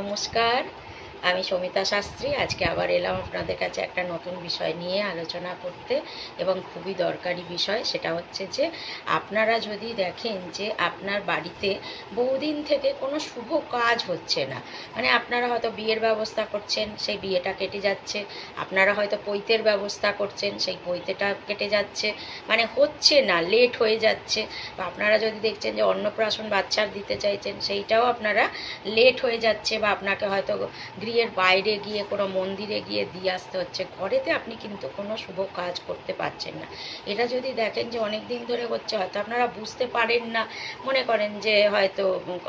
নমস্কার, আমি সমিতা শাস্ত্রী। আজকে আবার এলাম আপনাদের কাছে একটা নতুন বিষয় নিয়ে আলোচনা করতে, এবং খুবই দরকারি বিষয়। সেটা হচ্ছে যে আপনারা যদি দেখেন যে আপনার বাড়িতে বহুদিন থেকে কোনো শুভ কাজ হচ্ছে না, মানে আপনারা হয়তো বিয়ের ব্যবস্থা করছেন, সেই বিয়েটা কেটে যাচ্ছে। আপনারা হয়তো পৈতের ব্যবস্থা করছেন, সেই পৈতেটা কেটে যাচ্ছে, মানে হচ্ছে না, লেট হয়ে যাচ্ছে। বা আপনারা যদি দেখছেন যে অন্নপ্রাশন বাচ্চার দিতে চাইছেন, সেইটাও আপনারা লেট হয়ে যাচ্ছে, বা আপনাকে হয়তো গৃহের বাইরে গিয়ে কোনো মন্দিরে গিয়ে দিয়ে আসতে হচ্ছে। ঘরেতে আপনি কিন্তু কোনো শুভ কাজ করতে পারছেন না। এটা যদি দেখেন যে অনেক দিন ধরে হচ্ছে, হয়তো আপনারা বুঝতে পারেন না, মনে করেন যে হয়তো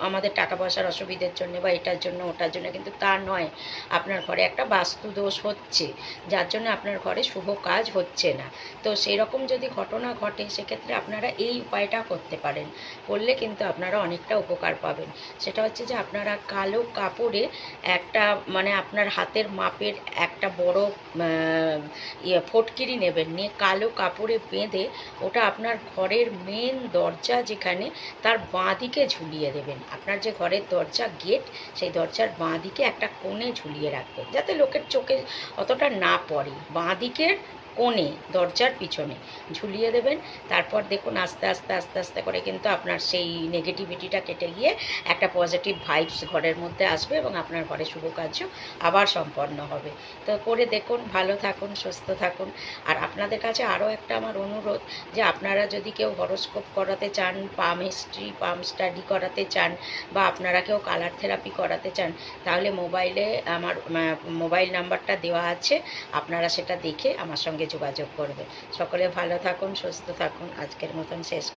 আমাদের টাকা পয়সার অসুবিধার জন্য বা এটার জন্য ওটার জন্য, কিন্তু তা নয়। আপনার ঘরে একটা বাস্তু দোষ হচ্ছে, যার জন্য আপনার ঘরে শুভ কাজ হচ্ছে না। তো সেই রকম যদি ঘটনা ঘটে, সেক্ষেত্রে আপনারা এই উপায়টা করতে পারেন। করলে কিন্তু আপনারা অনেকটা উপকার পাবেন। সেটা হচ্ছে যে আপনারা কালো কাপড়ে একটা, মানে আপনার হাতের মাপের একটা বড় ফটকিরি নেবেন, নিয়ে কালো কাপড়ে বেঁধে ওটা আপনার ঘরের মেন দরজা যেখানে, তার বাঁ দিকে ঝুলিয়ে দেবেন। আপনার যে ঘরের দরজা গেট, সেই দরজার বাঁ দিকে একটা কোণে ঝুলিয়ে রাখবেন, যাতে লোকের চোখে অতটা না পড়ে। বাঁ দিকের কোণে, দরজার পিছনে ঝুলিয়ে দেবেন। তারপর দেখুন আস্তে আস্তে আস্তে আস্তে করে কিন্তু আপনার সেই নেগেটিভিটিটা কেটে গিয়ে একটা পজিটিভ ভাইবস ঘরের মধ্যে আসবে, এবং আপনার ঘরে শুভ কার্য আবার সম্পন্ন হবে। তো করে দেখুন, ভালো থাকুন, সুস্থ থাকুন। আর আপনাদের কাছে আরও একটা আমার অনুরোধ, যে আপনারা যদি কেউ হরোস্কোপ করাতে চান, পাম হিস্ট্রি, পাম স্টাডি করাতে চান, বা আপনারা কেউ কালার থেরাপি করাতে চান, তাহলে মোবাইলে আমার মোবাইল নাম্বারটা দেওয়া আছে, আপনারা সেটা দেখে আমার সঙ্গে যোগাযোগ করবেন। সকলে ভালো থাকুন, সুস্থ থাকুন। আজকের মতন শেষ।